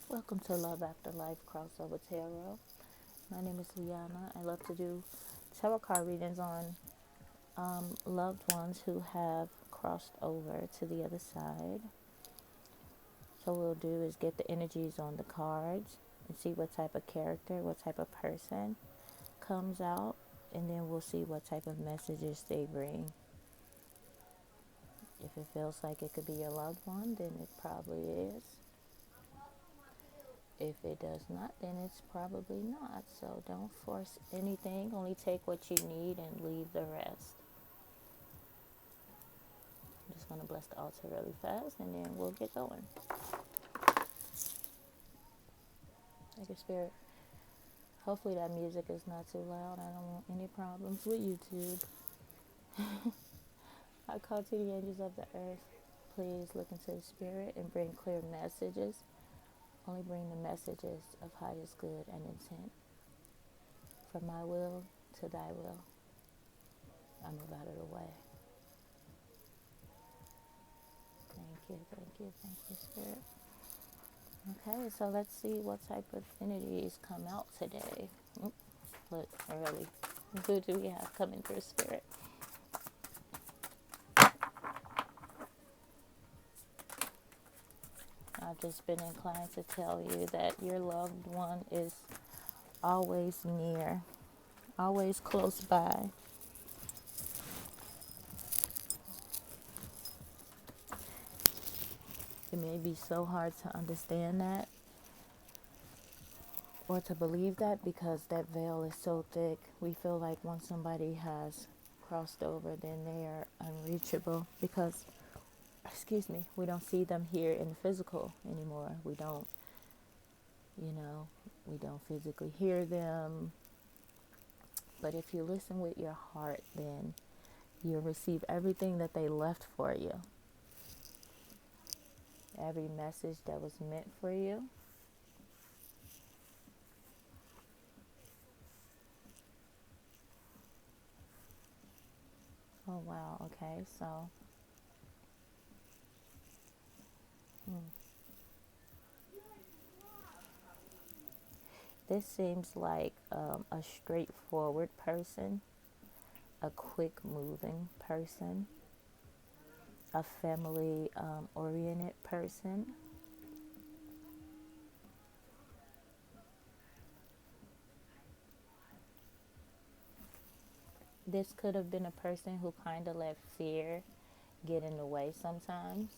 Welcome to Love After Life Crossover Tarot. My name is Liana. I love to do tarot card readings on loved ones who have crossed over to the other side. So what we'll do is get the energies on the cards and see what type of character, what type of person comes out, and then we'll see what type of messages they bring. If it feels like it could be your loved one, then it probably is. If it does not, then it's probably not. So don't force anything. Only take what you need and leave the rest. I'm just going to bless the altar really fast and then we'll get going. Thank you, Spirit. Hopefully that music is not too loud. I don't want any problems with YouTube. I call to the angels of the earth. Please look into the Spirit and bring clear messages. Only bring the messages of highest good and intent. From my will to thy will. I move out of the way. Thank you, Spirit. Okay, so let's see what type of energies come out today. Look, early. Who do we have coming through, Spirit? I've just been inclined to tell you that your loved one is always near, always close by. It may be so hard to understand that or to believe that because that veil is so thick. We feel like once somebody has crossed over, then they are unreachable because, we don't see them here in the physical anymore. We don't physically hear them. But if you listen with your heart, then you'll receive everything that they left for you. Every message that was meant for you. Oh, wow. Okay, so. This seems like a straightforward person, a quick moving person, a family oriented person. This could have been a person who kind of let fear get in the way sometimes.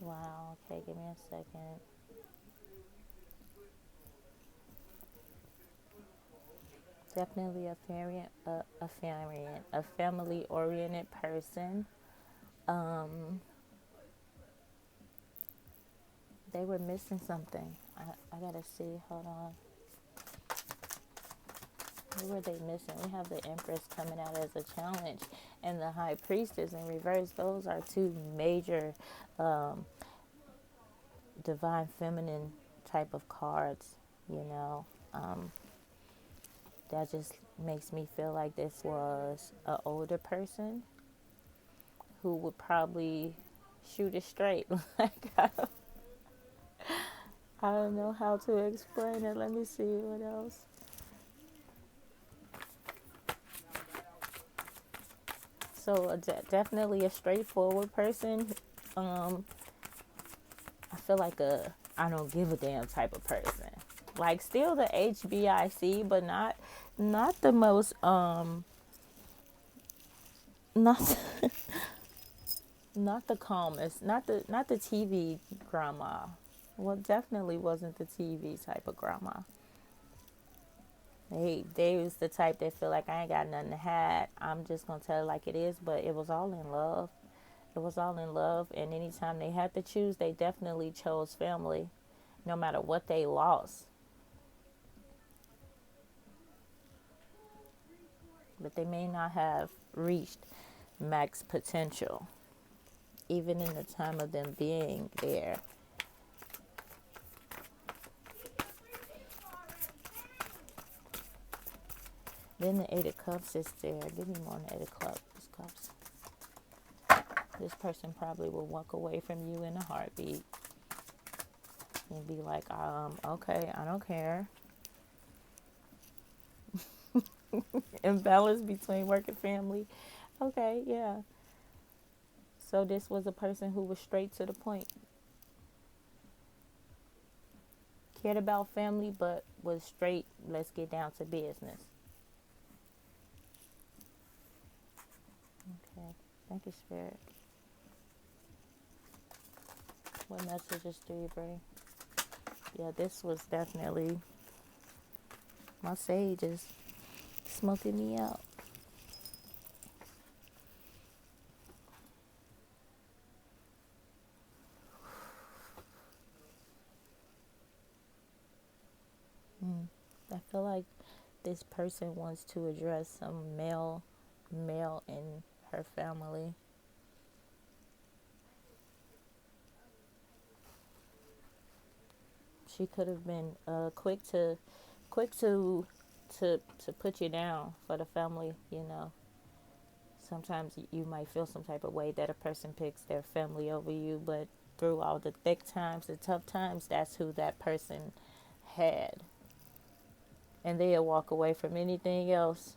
Wow, okay, give me a second. Definitely a family-oriented person. They were missing something. I gotta see. Hold on. Who were they missing? We have the Empress coming out as a challenge, and the High Priestess in reverse. Those are two major divine feminine type of cards. You know, that just makes me feel like this was an older person who would probably shoot it straight. Like I don't know how to explain it. Let me see what else. So definitely a straightforward person. I feel like a I don't give a damn type of person. Like still the HBIC, but not the most not not the calmest, not the TV grandma. Well, definitely wasn't the TV type of grandma. They was the type that feel like I ain't got nothing to hide. I'm just gonna tell it like it is. But it was all in love. It was all in love. And anytime they had to choose, they definitely chose family, no matter what they lost. But they may not have reached max potential, even in the time of them being there. Then the Eight of Cups is there. Give me more on the Eight of Cups. This person probably will walk away from you in a heartbeat and be like, okay, I don't care. Imbalance between work and family. Okay, yeah. So this was a person who was straight to the point. Cared about family, but was straight, let's get down to business. Okay. Thank you, Spirit. What messages do you bring? Yeah, this was definitely, my sage is smoking me out. I feel like this person wants to address some male in her family. She could have been quick to put you down for the family. Sometimes you might feel some type of way that a person picks their family over you, but through all the thick times, the tough times, that's who that person had. And they'll walk away from anything else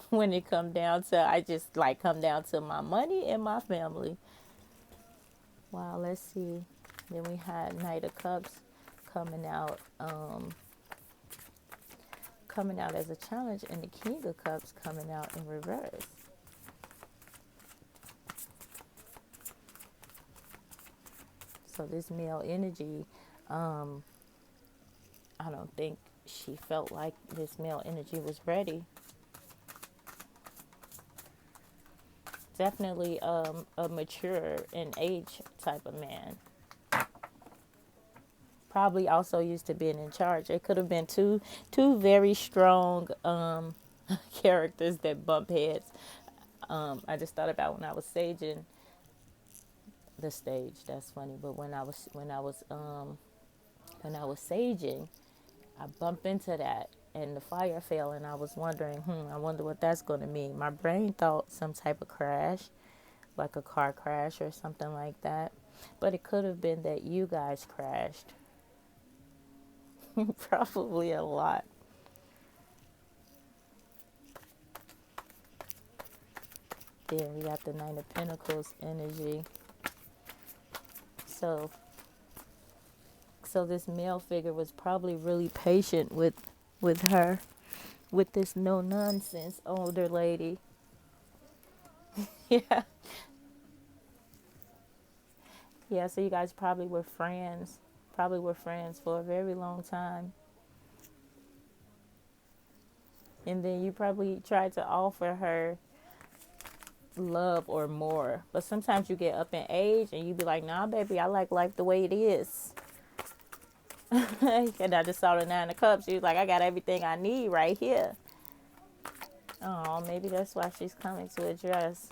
when it come down to, I just like come down to my money and my family. Wow, let's see. Then we had Knight of Cups coming out, coming out as a challenge, and the King of Cups coming out in reverse. So this male energy, I don't think she felt like this male energy was ready. Definitely a mature in age type of man. Probably also used to being in charge. It could have been two very strong characters that bump heads. I just thought about when I was saging the stage. That's funny, but when I was saging, I bumped into that and the fire fell, and I was wondering, I wonder what that's going to mean. My brain thought some type of crash, like a car crash or something like that. But it could have been that you guys crashed. Probably a lot. Then we got the Nine of Pentacles energy. So this male figure was probably really patient with her, with this no nonsense older lady. Yeah. Yeah, so you guys probably were friends. Probably were friends for a very long time. And then you probably tried to offer her love or more. But sometimes you get up in age and you be like, nah, baby, I like life the way it is. And I just saw the Nine of Cups. She was like, I got everything I need right here. Oh, maybe that's why she's coming to address.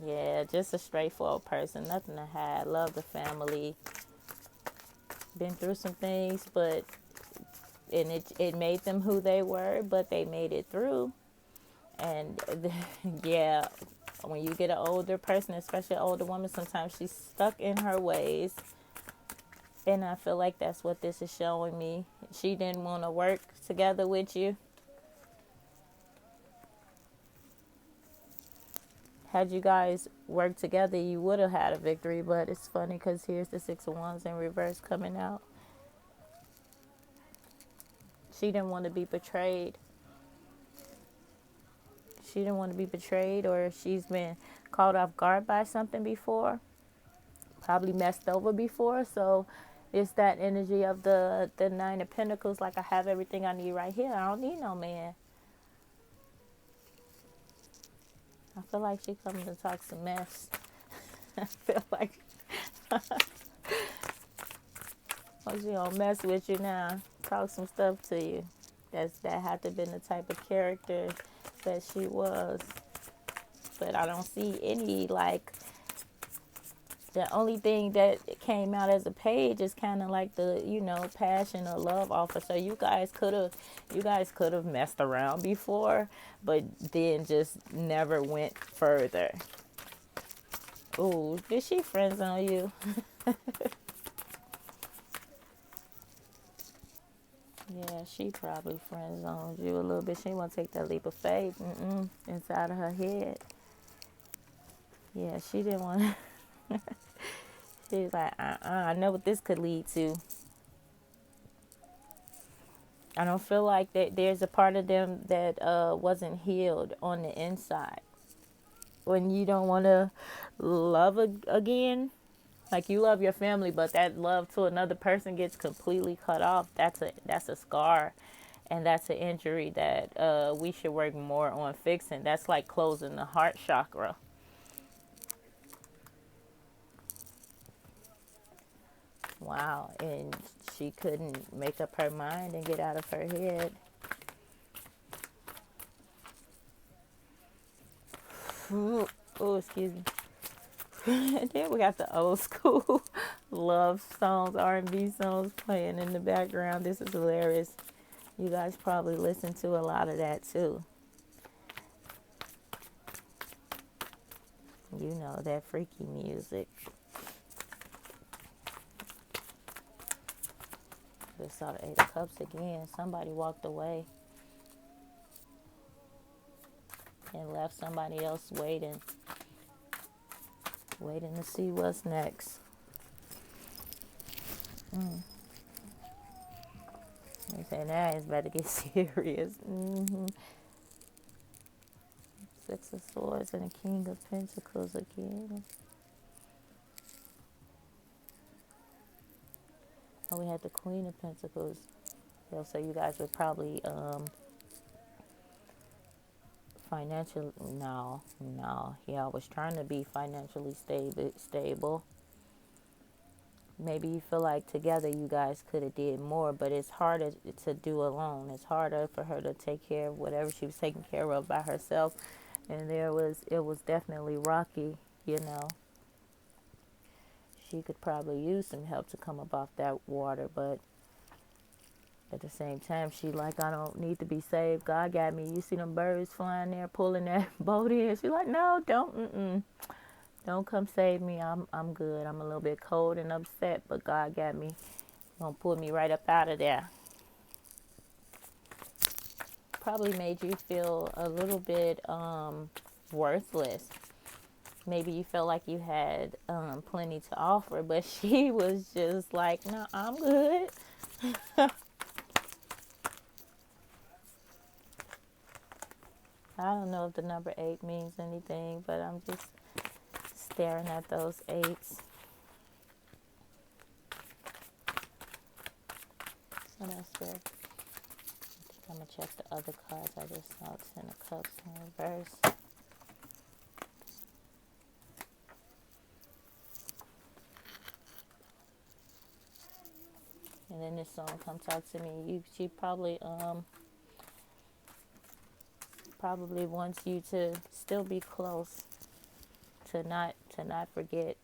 Yeah, just a straightforward person. Nothing to hide. Love the family. Been through some things, but and it made them who they were, but they made it through. And yeah, when you get an older person, especially an older woman, sometimes she's stuck in her ways. And I feel like that's what this is showing me. She didn't want to work together with you. Had you guys worked together, you would have had a victory. But it's funny because here's the Six of Wands in reverse coming out. She didn't want to be betrayed. She didn't want to be betrayed, or she's been caught off guard by something before. Probably messed over before. So it's that energy of the Nine of Pentacles. Like, I have everything I need right here. I don't need no man. I feel like she coming to talk some mess. I feel like oh, she gonna mess with you now. Talk some stuff to you. That had to have been the type of character that she was. But I don't see any like The only thing that came out as a page is kind of like the, passion or love offer. So you guys could have messed around before, but then just never went further. Ooh, did she friend zone you? Yeah, she probably friend zoned you a little bit. She want to take that leap of faith. Inside of her head. Yeah, she didn't want to. She was like, I know what this could lead to. I don't feel like that there's a part of them that wasn't healed on the inside. When you don't want to love again, like you love your family, but that love to another person gets completely cut off. That's a scar, and that's an injury that we should work more on fixing. That's like closing the heart chakra. Wow, and she couldn't make up her mind and get out of her head. Oh, excuse me. And then we got the old school love songs, R&B songs playing in the background. This is hilarious. You guys probably listen to a lot of that too. You know, that freaky music. Just saw the Eight of Cups again. Somebody walked away and left somebody else waiting to see what's next. They say now it's about to get serious. Six of Swords and the King of Pentacles again. Oh, we had the Queen of Pentacles. Yeah, so you guys would probably financial. No. Yeah, I was trying to be financially stable. Maybe you feel like together you guys could have did more, but it's harder to do alone. It's harder for her to take care of whatever she was taking care of by herself, and it was definitely rocky. You know, she could probably use some help to come up off that water, but at the same time, she like, I don't need to be saved. God got me. You see them birds flying there, pulling that boat in. She's like, no, don't come save me. I'm good. I'm a little bit cold and upset, but God got me. Gonna pull me right up out of there. Probably made you feel a little bit worthless. Maybe you felt like you had plenty to offer, but she was just like, no, I'm good. I don't know if the number 8 means anything, but I'm just staring at those 8s. What else there? I'm going to check the other cards. I just saw 10 of Cups in reverse. And then this song, Come Talk to Me. She probably wants you to still be close, to not forget,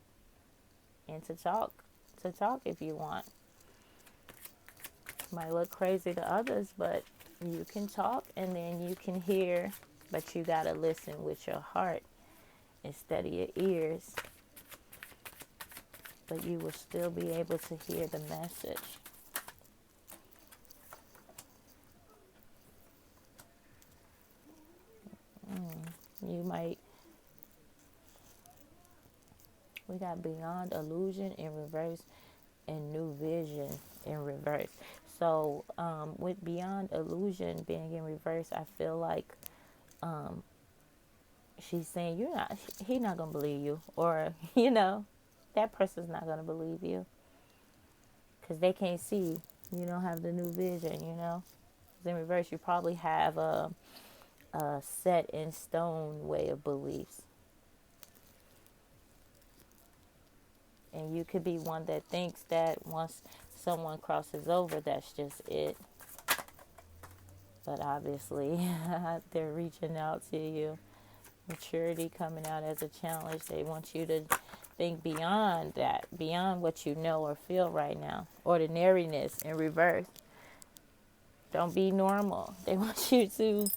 and to talk if you want. Might look crazy to others, but you can talk and then you can hear, but you got to listen with your heart instead of your ears. But you will still be able to hear the message. You might. We got Beyond Illusion in reverse and New Vision in reverse. So with Beyond Illusion being in reverse, I feel like she's saying he's not gonna believe you, or that person's not gonna believe you because they can't see. You don't have the new vision. 'Cause in reverse, you probably have a set in stone way of beliefs. And you could be one that thinks that once someone crosses over, that's just it. But obviously, they're reaching out to you. Maturity coming out as a challenge. They want you think beyond that, beyond what you know or feel right now. Ordinariness in reverse. Don't be normal. They want you to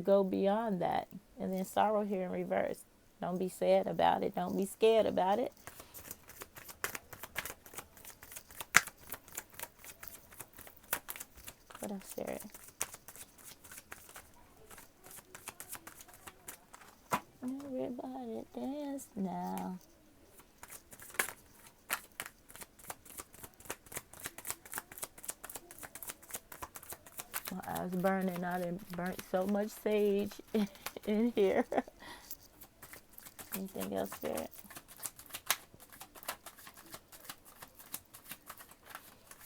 go beyond that. And then sorrow here in reverse. Don't be sad about it. Don't be scared about it. What else, Sarah? Everybody dance now. My eyes burning. I done burnt so much sage in here. Anything else, Spirit?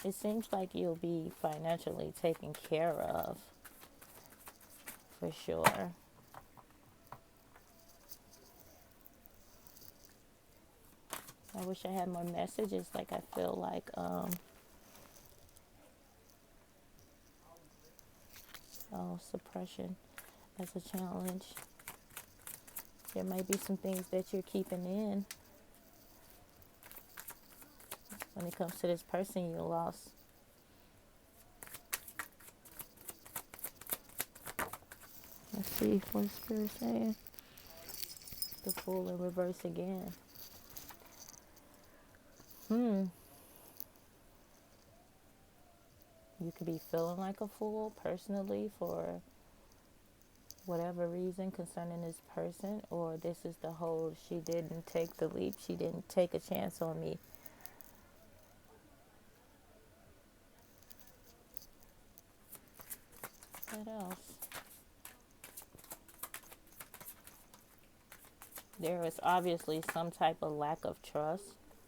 It seems like you'll be financially taken care of, for sure. I wish I had more messages. Like, I feel like suppression as a challenge. There might be some things that you're keeping in when it comes to this person you lost. Let's see what Spirit's saying. The Fool in reverse again. You could be feeling like a fool personally for whatever reason concerning this person, or this is the whole she didn't take the leap, she didn't take a chance on me. What else? There is obviously some type of lack of trust.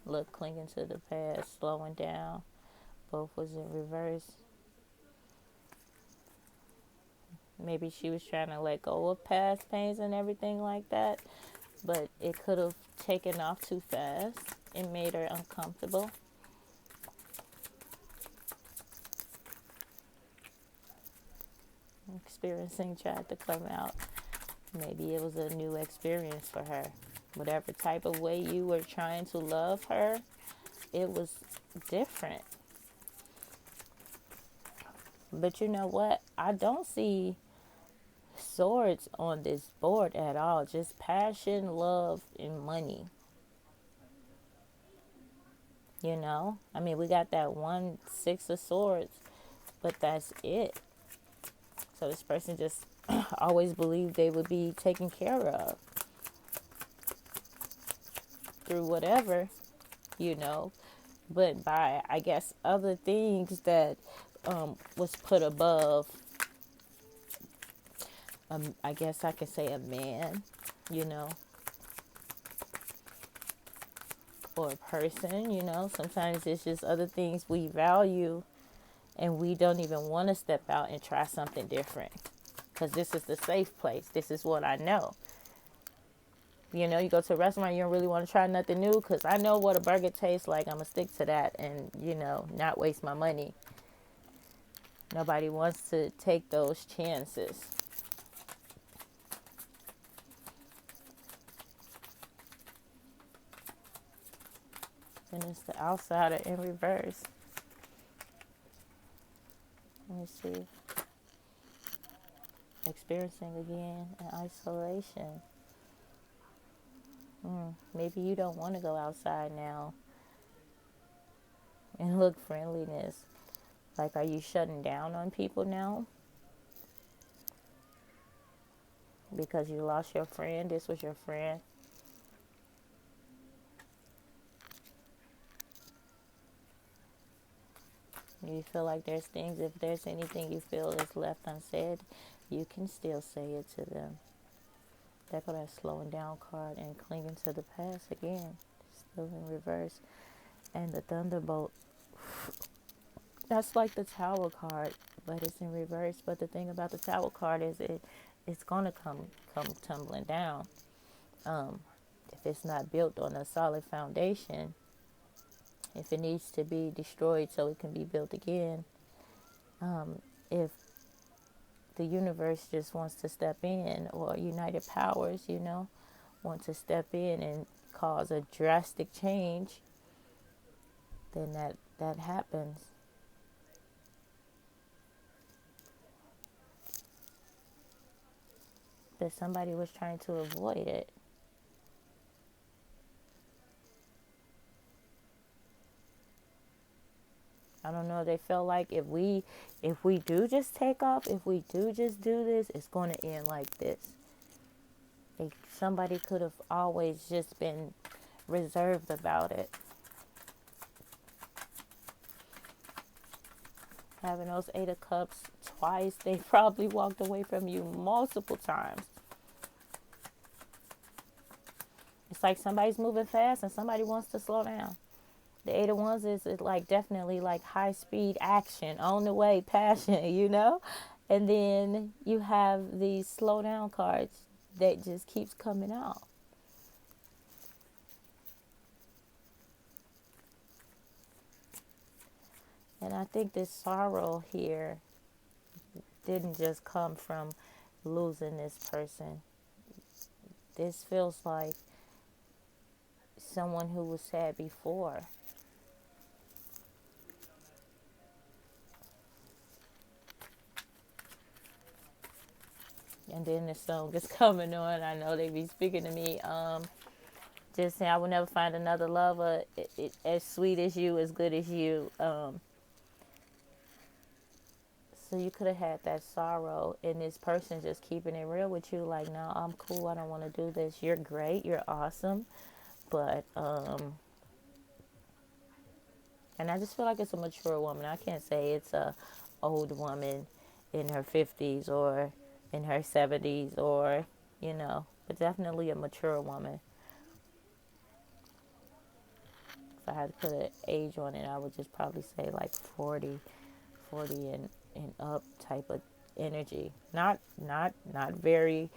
Look, clinging to the past, slowing down. Both was in reverse. Maybe she was trying to let go of past pains and everything like that, but it could have taken off too fast. It made her uncomfortable. Experiencing tried to come out. Maybe it was a new experience for her. Whatever type of way you were trying to love her, it was different. But you know what? I don't see swords on this board at all. Just passion, love, and money. You know? I mean, we got that 1 6 of swords, but that's it. So this person just always believed they would be taken care of through whatever, you know. But by, I guess, other things that was put above, I guess I could say a man, you know, or a person, you know. Sometimes it's just other things we value and we don't even want to step out and try something different because this is the safe place. This is what I know. You know, you go to a restaurant, you don't really want to try nothing new because I know what a burger tastes like. I'm going to stick to that and, you know, not waste my money. Nobody wants to take those chances. And it's the outsider in reverse. Let me see. Experiencing again in isolation. Maybe you don't want to go outside now and look friendliness. Like, are you shutting down on people now? Because you lost your friend. This was your friend. You feel like there's things, if there's anything you feel is left unsaid, you can still say it to them. There go that slowing down card and clinging to the past again. Still in reverse. And the Thunderbolt. That's like the Tower card, but it's in reverse. But the thing about the Tower card is it's gonna come tumbling down. If it's not built on a solid foundation, if it needs to be destroyed so it can be built again, if the universe just wants to step in, or united powers, you know, want to step in and cause a drastic change, then that happens. But somebody was trying to avoid it. I don't know. They felt like if we do just take off, if we do just do this, it's going to end like this. Somebody could have always just been reserved about it. Having those Eight of Cups twice, they probably walked away from you multiple times. It's like somebody's moving fast and somebody wants to slow down. The Eight of Wands is like definitely like high speed action, on the way, passion, And then you have these slow down cards that just keeps coming out. And I think this sorrow here didn't just come from losing this person. This feels like someone who was sad before. And then the song is coming on. I know they be speaking to me. Just saying, I will never find another lover as sweet as you, as good as you. So you could have had that sorrow, and this person just keeping it real with you, like, no, I'm cool. I don't want to do this. You're great. You're awesome. But, and I just feel like it's a mature woman. I can't say it's a old woman in her 50s or in her 70s but definitely a mature woman. If I had to put an age on it, I would just probably say like 40 and up type of energy. Not very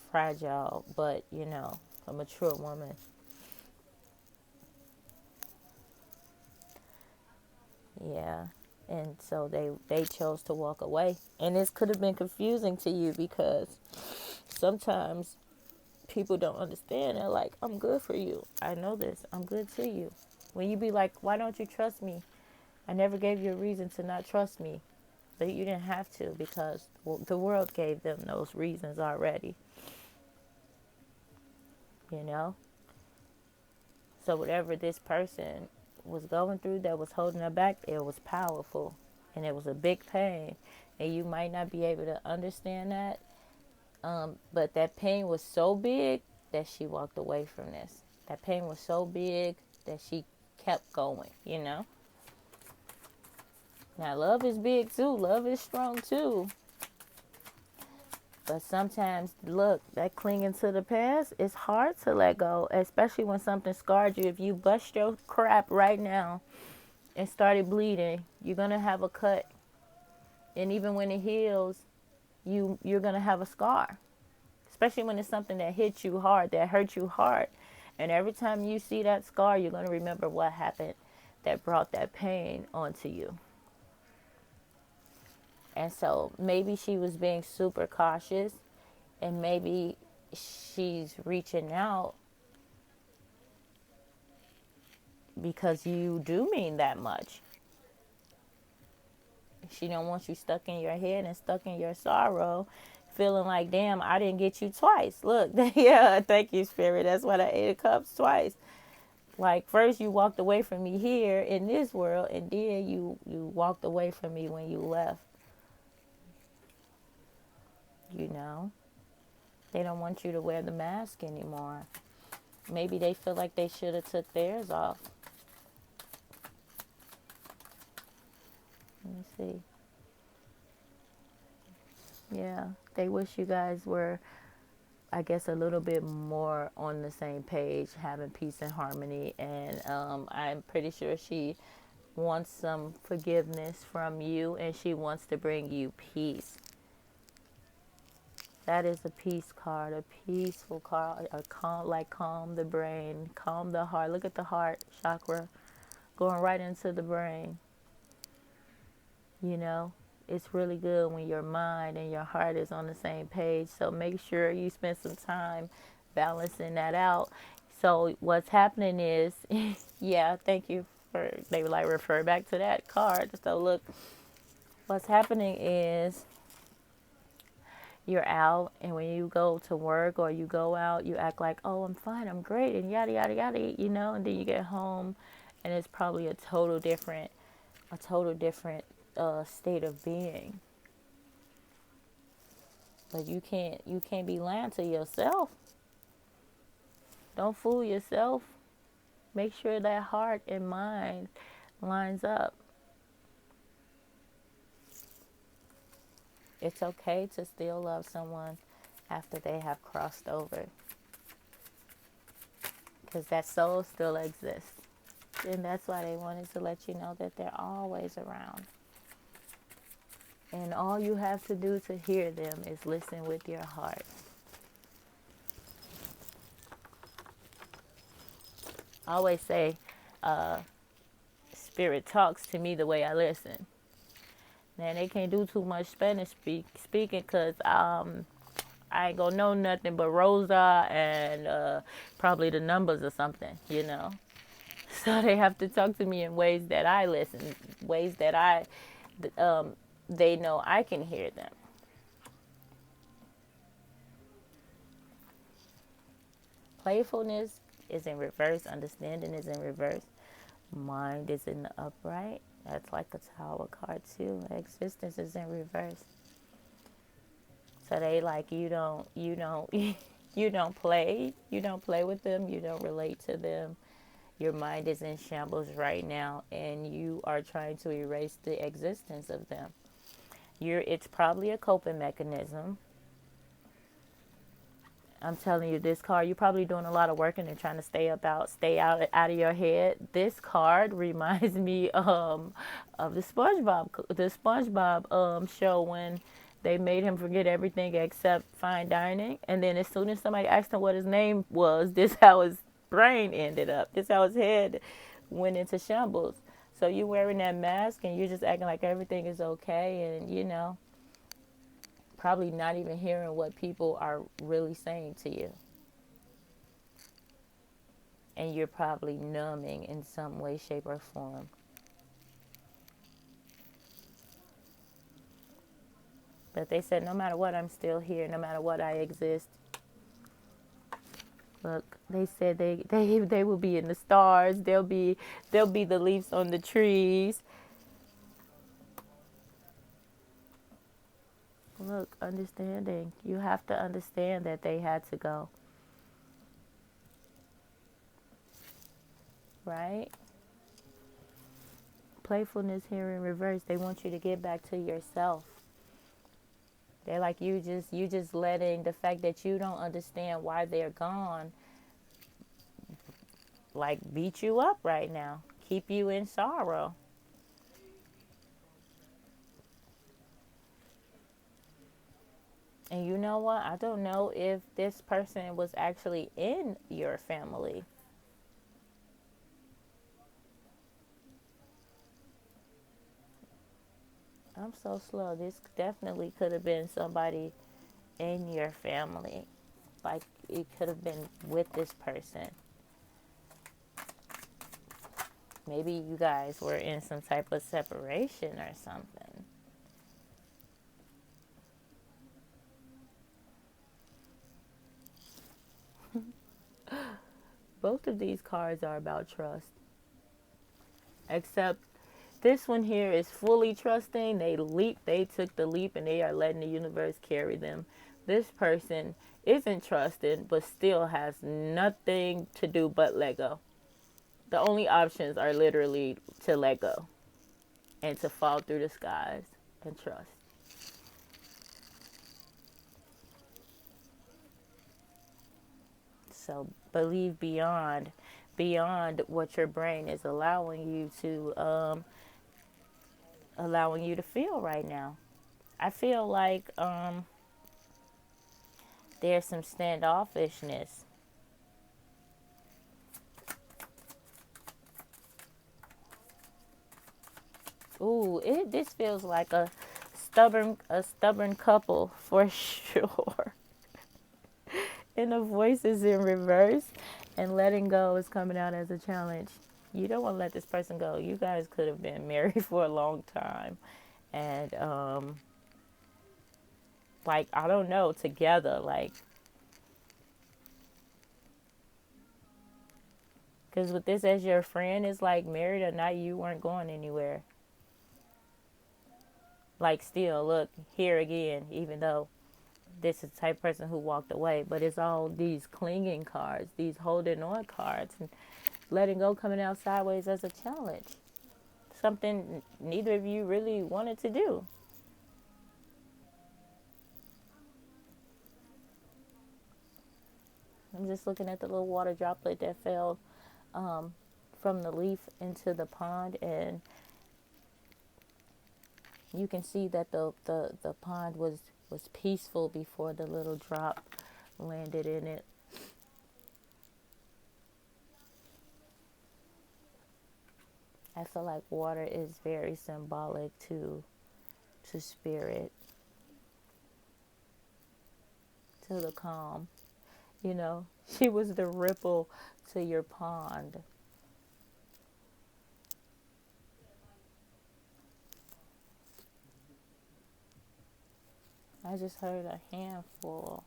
fragile, but a mature woman. Yeah. And so they chose to walk away. And this could have been confusing to you because sometimes people don't understand. They're like, I'm good for you. I know this. I'm good to you. When you be like, why don't you trust me? I never gave you a reason to not trust me. But you didn't have to because the world gave them those reasons already. You know? So whatever this person was going through that was holding her back, it was powerful. And it was a big pain. And you might not be able to understand that. But that pain was so big that she walked away from this. That pain was so big that she kept going. Now, love is big too. Love is strong too. But sometimes, look, that clinging to the past is hard to let go, especially when something scarred you. If you bust your crap right now and started bleeding, you're going to have a cut. And even when it heals, you're going to have a scar. Especially when it's something that hit you hard, that hurt you hard. And every time you see that scar, you're going to remember what happened that brought that pain onto you. And so maybe she was being super cautious, and maybe she's reaching out because you do mean that much. She don't want you stuck in your head and stuck in your sorrow, feeling like, damn, I didn't get you twice. Look, yeah, thank you, Spirit. That's why I ate a cups twice. Like, first you walked away from me here in this world, and then you walked away from me when you left. They don't want you to wear the mask anymore. Maybe they feel like they should have took theirs off. Let me see. Yeah, they wish you guys were, I guess, a little bit more on the same page, having peace and harmony. And I'm pretty sure she wants some forgiveness from you, and she wants to bring you peace. That is a peace card, a peaceful card, calm the brain, calm the heart. Look at the heart chakra going right into the brain. It's really good when your mind and your heart is on the same page. So make sure you spend some time balancing that out. So what's happening is, yeah, thank you for, they would like refer back to that card. So look, what's happening is you're out, and when you go to work or you go out, you act like, oh, I'm fine, I'm great, and yada, yada, yada, and then you get home and it's probably a total different state of being. But you can't be lying to yourself. Don't fool yourself. Make sure that heart and mind lines up. It's okay to still love someone after they have crossed over, because that soul still exists. And that's why they wanted to let you know that they're always around. And all you have to do to hear them is listen with your heart. I always say, Spirit talks to me the way I listen. Now, they can't do too much Spanish speaking because I ain't gonna know nothing but Rosa and probably the numbers or something. So they have to talk to me in ways that I listen, ways that they know I can hear them. Playfulness is in reverse. Understanding is in reverse. Mind is in the upright. That's like a tower card too. Existence is in reverse. So they like you don't play. You don't play with them. You don't relate to them. Your mind is in shambles right now, and you are trying to erase the existence of them. It's probably a coping mechanism. I'm telling you, this card, you're probably doing a lot of work and trying to stay out of your head. This card reminds me of the SpongeBob show when they made him forget everything except fine dining, and then as soon as somebody asked him what his name was, this how his brain ended up. This how his head went into shambles. So you're wearing that mask and you're just acting like everything is okay, and probably not even hearing what people are really saying to you. And you're probably numbing in some way, shape, or form. But they said, no matter what, I'm still here. No matter what, I exist. Look, they said they will be in the stars. They'll be the leaves on the trees. Look, understanding. You have to understand that they had to go. Right? Playfulness here in reverse. They want you to get back to yourself. They're like you just letting the fact that you don't understand why they're gone like beat you up right now. Keep you in sorrow. And you know what? I don't know if this person was actually in your family. I'm so slow. This definitely could have been somebody in your family. Like it could have been with this person. Maybe you guys were in some type of separation or something. Both of these cards are about trust. Except this one here is fully trusting. They took the leap and they are letting the universe carry them. This person isn't trusting but still has nothing to do but let go. The only options are literally to let go and to fall through the skies and trust. So believe beyond what your brain is allowing you to feel right now. I feel like there's some standoffishness. Ooh, this feels like a stubborn couple for sure. And the voice is in reverse, and letting go is coming out as a challenge. You don't want to let this person go. You guys could have been married for a long time. And, like, I don't know, together. Like, because with this as your friend, it's like married or not, you weren't going anywhere. Like, still, look, here again, even though this is the type of person who walked away, but it's all these clinging cards, these holding on cards, and letting go coming out sideways as a challenge. Something neither of you really wanted to do. I'm just looking at the little water droplet that fell um, from the leaf into the pond, and you can see that the pond was peaceful before the little drop landed in it. I feel like water is very symbolic to spirit, to the calm. You know, she was the ripple to your pond. I just heard a handful.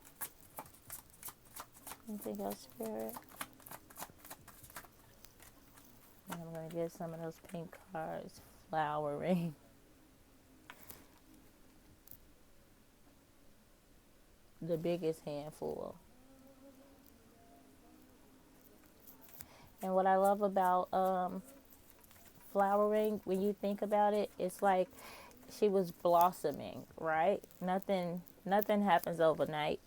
Anything else, Spirit? And I'm going to get some of those pink cards. Flowering. The biggest handful. And what I love about flowering, when you think about it, it's like she was blossoming, right? Nothing happens overnight.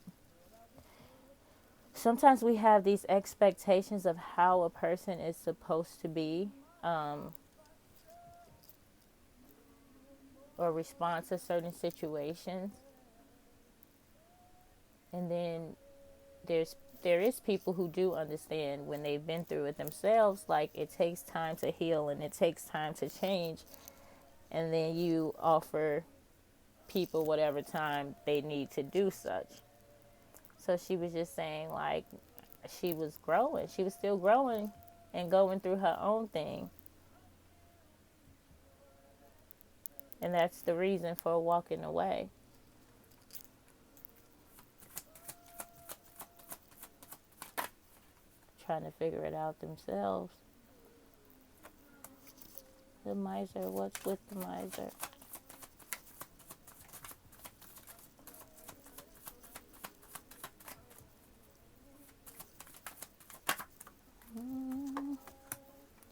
Sometimes we have these expectations of how a person is supposed to be, or respond to certain situations, and then there is people who do understand when they've been through it themselves. Like, it takes time to heal and it takes time to change, and then you offer people whatever time they need to do such. So she was just saying, like, she was growing. She was still growing and going through her own thing. And that's the reason for walking away. Trying to figure it out themselves. The miser, what's with the miser?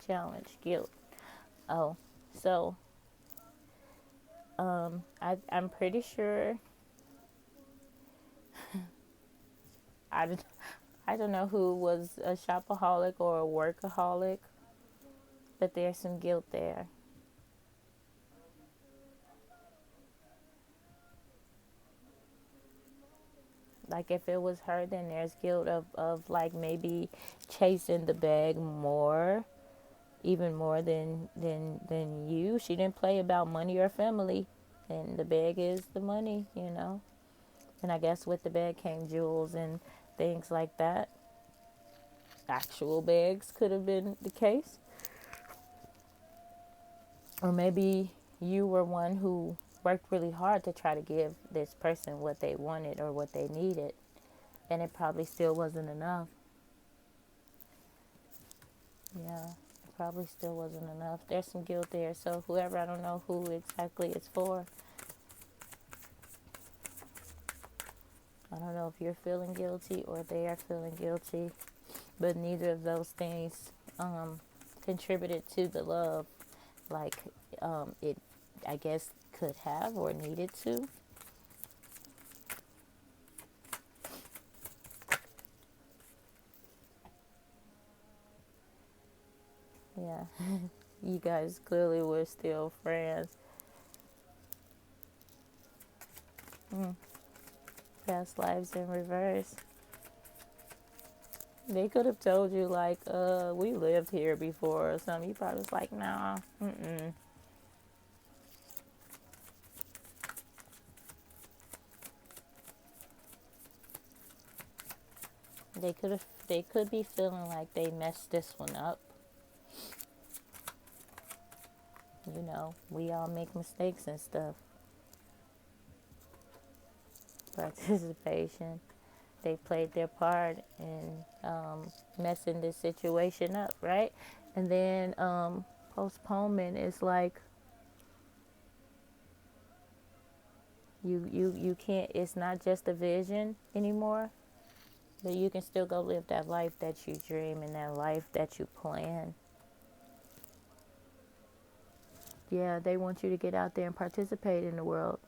Challenge, guilt. Oh, so I'm pretty sure I, I don't know who was a shopaholic or a workaholic, but there's some guilt there. Like, if it was her, then there's guilt of like maybe chasing the bag more, even more than you. She didn't play about money or family, and the bag is the money, you know. And I guess with the bag came jewels and things like that. Actual bags could have been the case. Or maybe you were one who worked really hard to try to give this person what they wanted or what they needed, and it probably still wasn't enough. Yeah, it probably still wasn't enough. There's some guilt there. So whoever, I don't know who exactly it's for. I don't know if you're feeling guilty or they are feeling guilty, but neither of those things contributed to the love like it, I guess, could have or needed to. Yeah, you guys clearly were still friends. Mm. Past lives in reverse. They could have told you, like, we lived here before or something. You probably was like, nah, mm-mm. They could be feeling like they messed this one up. You know, we all make mistakes and stuff. Participation. They played their part in messing this situation up, right? And then postponement is like you can't. It's not just a vision anymore, but you can still go live that life that you dream and that life that you plan. Yeah, they want you to get out there and participate in the world.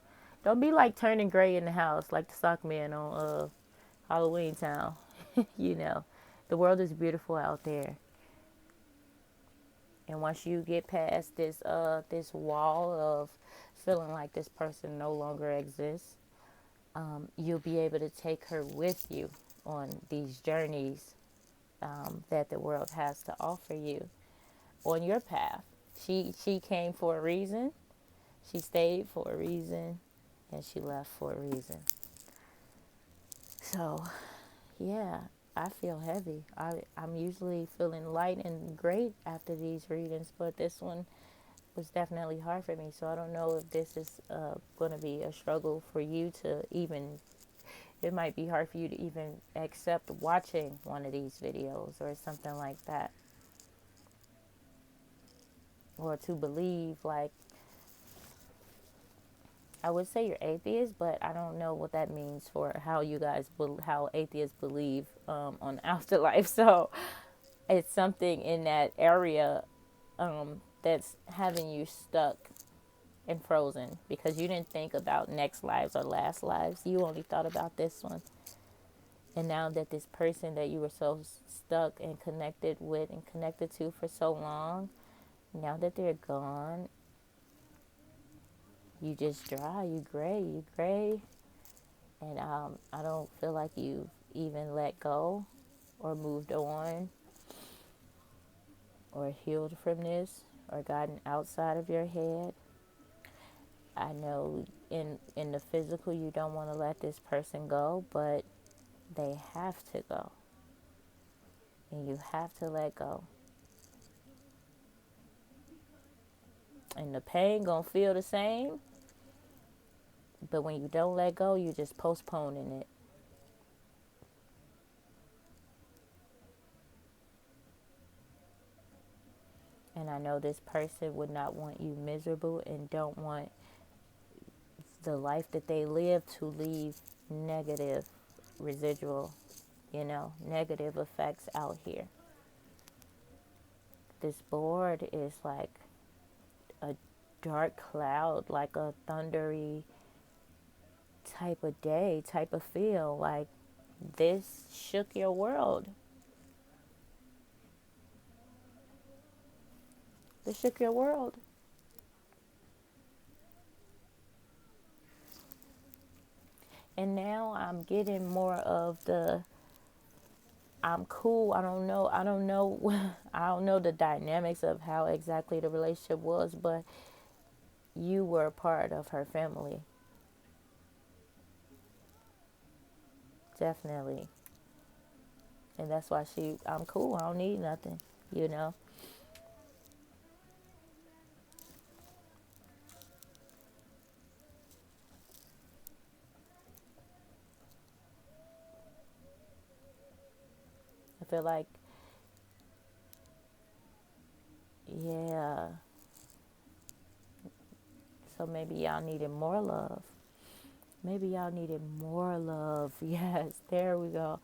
Don't be like turning gray in the house like the sock man on Halloween Town. You know, the world is beautiful out there. And once you get past this wall of feeling like this person no longer exists, you'll be able to take her with you on these journeys that the world has to offer you on your path. She came for a reason. She stayed for a reason, and she left for a reason. So, yeah, I feel heavy. I'm usually feeling light and great after these readings, but this one was definitely hard for me. So I don't know if this is going to be a struggle for you to even. It might be hard for you to even accept watching one of these videos or something like that, or to believe like I would say you're atheist, but I don't know what that means for how you guys how atheists believe on afterlife. So it's something in that area that's having you stuck and frozen because you didn't think about next lives or last lives. You only thought about this one. And now that this person that you were so stuck and connected with and connected to for so long, now that they're gone, you just dry, you gray. And I don't feel like you've even let go or moved on or healed from this or gotten outside of your head. I know in the physical you don't want to let this person go, but they have to go. And you have to let go. And the pain gonna feel the same, but when you don't let go, you just postponing it. And I know this person would not want you miserable and don't want the life that they live to leave negative residual, negative effects out here. This board is like a dark cloud, like a thundery type of day, type of feel. Like this shook your world. This shook your world. And now I'm getting more of the I'm cool. I don't know I don't know the dynamics of how exactly the relationship was, but you were a part of her family. Definitely. And that's why I'm cool. I don't need nothing, you know. I feel like, yeah. So maybe y'all needed more love. Maybe y'all needed more love. Yes, there we go.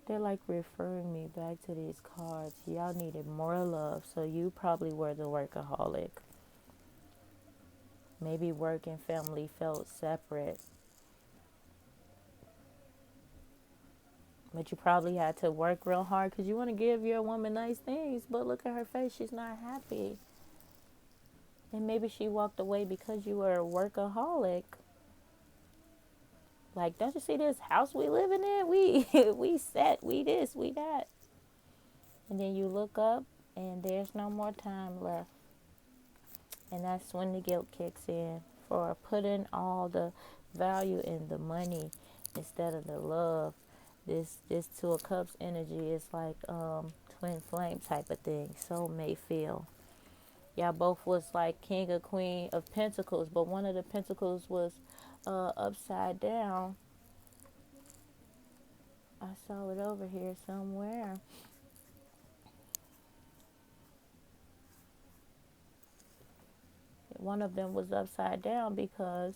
They're like referring me back to these cards. Y'all needed more love. So you probably were the workaholic. Maybe work and family felt separate. But you probably had to work real hard because you want to give your woman nice things. But look at her face. She's not happy. And maybe she walked away because you were a workaholic. Like, don't you see this house we living in? We set, we this, we that. And then you look up and there's no more time left. And that's when the guilt kicks in for putting all the value in the money instead of the love This Two of Cups energy is like twin flame type of thing. Soulmate feel. Y'all both was like king or queen of pentacles, but one of the pentacles was upside down. I saw it over here somewhere. One of them was upside down because,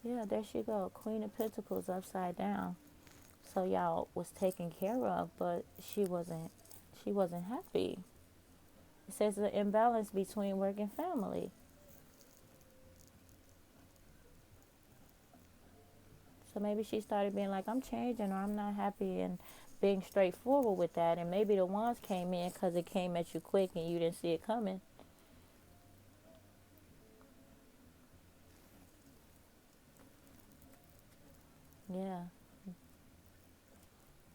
yeah, there she go, Queen of Pentacles upside down. So y'all was taken care of, but she wasn't happy. It says the imbalance between work and family. So maybe she started being like, I'm changing, or I'm not happy, and being straightforward with that. And maybe the ones came in because it came at you quick and you didn't see it coming. Yeah,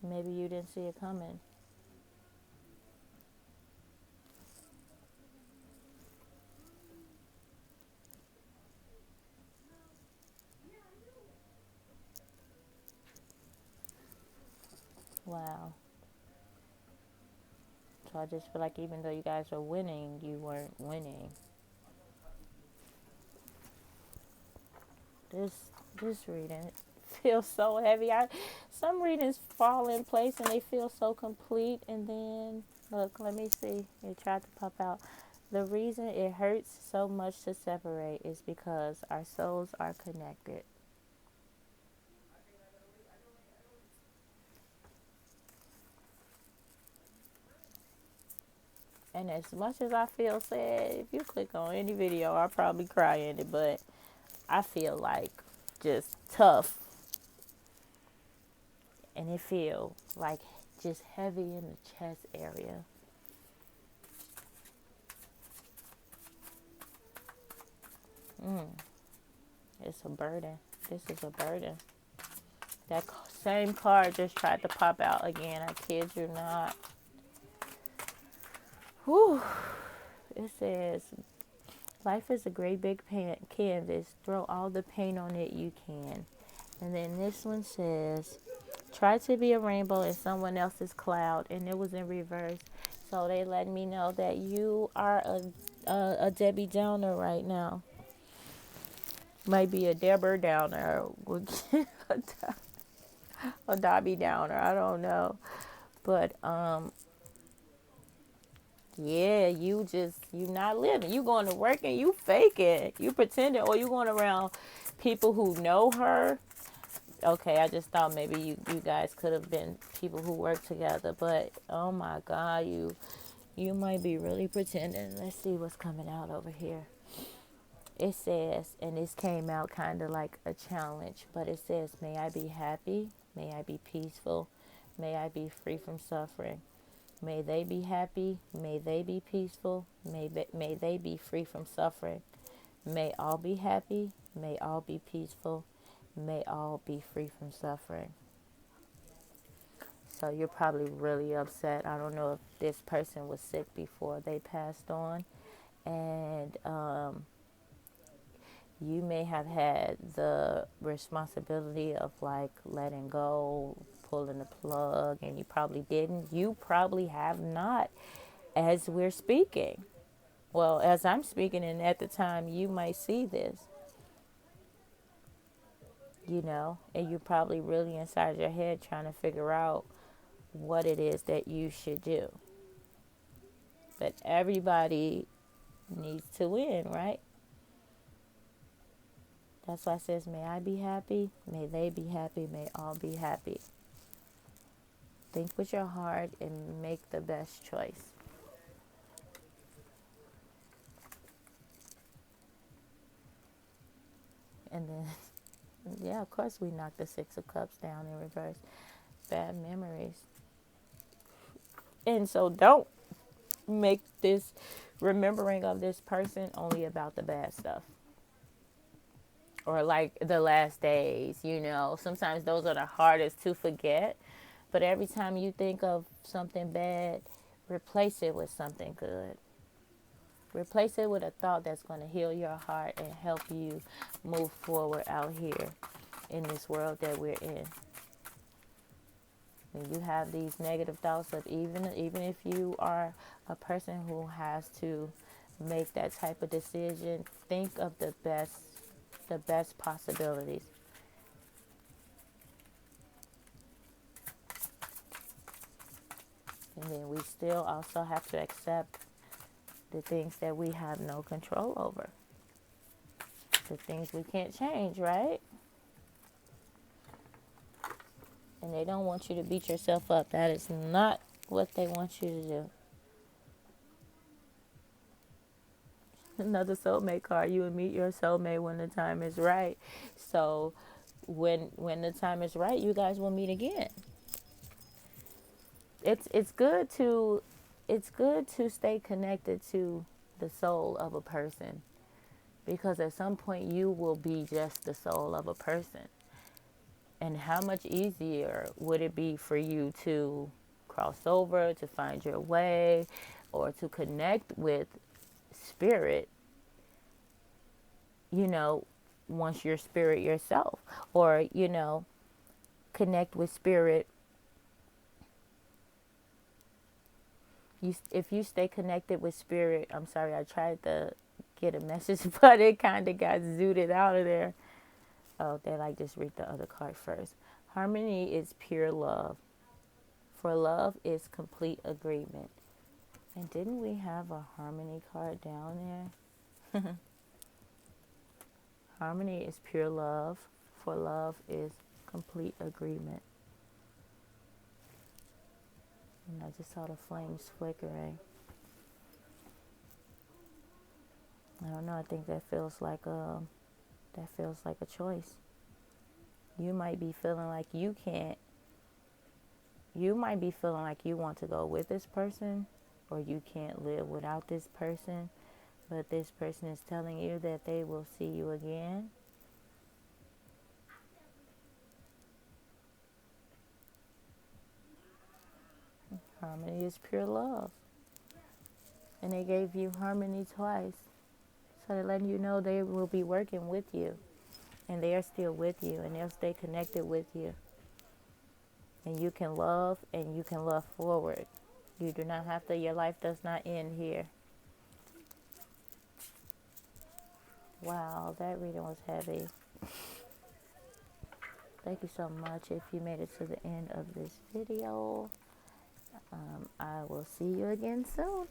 maybe you didn't see it coming. Wow. So I just feel like even though you guys are winning, you weren't winning. This this reading feels so heavy. Some readings fall in place and they feel so complete, and then look, let me see. It tried to pop out. The reason it hurts so much to separate is because our souls are connected. And as much as I feel sad, if you click on any video, I'll probably cry in it, but I feel like just tough, and it feel like just heavy in the chest area. Mm, it's a burden. This is a burden. That same card just tried to pop out again. I kid you not. Whew. It says, life is a great big canvas. Throw all the paint on it you can. And then this one says, try to be a rainbow in someone else's cloud. And it was in reverse. So they let me know that you are a Debbie Downer right now. Might be a Deborah Downer. A Dobby Downer. I don't know. But yeah, you not living. You going to work and you faking. You pretending, or you going around people who know her. Okay, I just thought maybe you guys could have been people who work together, but oh my God, you might be really pretending. Let's see what's coming out over here. It says, and this came out kind of like a challenge, but it says, may I be happy, may I be peaceful, may I be free from suffering. May they be happy, may they be peaceful, may they be free from suffering. May all be happy, may all be peaceful, may all be free from suffering. So you're probably really upset. I don't know if this person was sick before they passed on, and you may have had the responsibility of like letting go, pulling the plug, and you probably didn't. You probably have not, as we're speaking. Well, as I'm speaking, and at the time you might see this, and you're probably really inside your head trying to figure out what it is that you should do. But everybody needs to win, right? That's why it says, may I be happy, may they be happy, may all be happy. Think with your heart and make the best choice. And then, yeah, of course, we knocked the Six of Cups down in reverse. Bad memories. And so don't make this remembering of this person only about the bad stuff. Or like the last days, Sometimes those are the hardest to forget. But every time you think of something bad, replace it with something good. Replace it with a thought that's going to heal your heart and help you move forward out here in this world that we're in. When you have these negative thoughts of even if you are a person who has to make that type of decision, think of the best possibilities. And then we still also have to accept the things that we have no control over. The things we can't change, right? And they don't want you to beat yourself up. That is not what they want you to do. Another soulmate card. You will meet your soulmate when the time is right. So when the time is right, you guys will meet again. It's good to stay connected to the soul of a person, because at some point you will be just the soul of a person. And how much easier would it be for you to cross over, to find your way, or to connect with spirit, you know, once you're spirit yourself, or, connect with spirit. If you stay connected with spirit, I'm sorry, I tried to get a message, but it kind of got zooted out of there. Oh, they like just read the other card first. Harmony is pure love. For love is complete agreement. And didn't we have a harmony card down there? Harmony is pure love. For love is complete agreement. And I just saw the flames flickering. I don't know. I think that feels like a choice. You might be feeling like you can't. You might be feeling like you want to go with this person, or you can't live without this person. But this person is telling you that they will see you again. Harmony is pure love. And they gave you harmony twice. So they're letting you know they will be working with you. And they are still with you. And they'll stay connected with you. And you can love, and you can love forward. You do not have to, your life does not end here. Wow, that reading was heavy. Thank you so much if you made it to the end of this video. I will see you again soon.